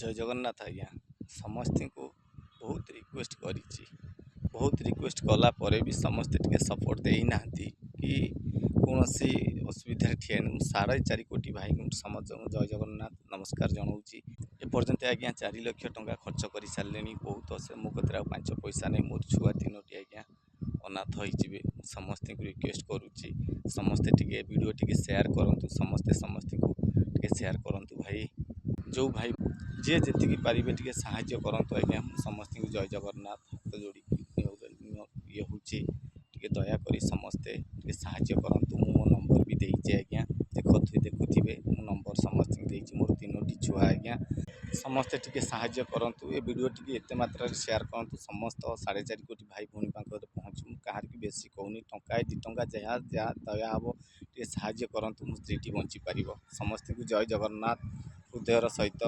जय जगन्नाथ आज्ञा समस्त को बहुत रिक्वेस्ट करी बहुत रिक्वेस्ट कला पर भी समस्ते टे सपोर्ट देना कि कौन सी असुविधा ठिया 4.5 कोटी भाई समस्त जय जगन्नाथ नमस्कार जनाऊँगी एपर्यंत आज्ञा 4 लाख टंका खर्च कर सारे बहुत मो कतरे 5 पैसा नहीं मोर छुआ 3टी आज्ञा अनाथ होइए समस्त को रिक्वेस्ट करुच्ची समस्ते टे वीडियो टे शेयर करूँ समस्ते समस्त को टे शेयर करूँ भाई जो भाई जी जी पारे टे साहाय्य करूँ आज्ञा समस्त जय जगन्नाथ हाथ जोड़ी ये हूँ टे दयाक समस्ते टे साहाय्य करूँ मो नंबर भी देती आज्ञा देखुवे मो नंबर समस्त मोर 3टी छुआ आज्ञा समस्ते टे साहाय्य करूँ ये वीडियो टी एत मात्रा शेयर करूँ समस्त 4.5 कोटी भाई भाई पाखे पहुँचू कहार की बेसी कहूनी टंकाए 2 टंका जहाँ जहाँ दया हम टे साहाय्य करूँ मो स्त्री बंची पार समस्त को जय जगन्नाथ हृदयर सहित।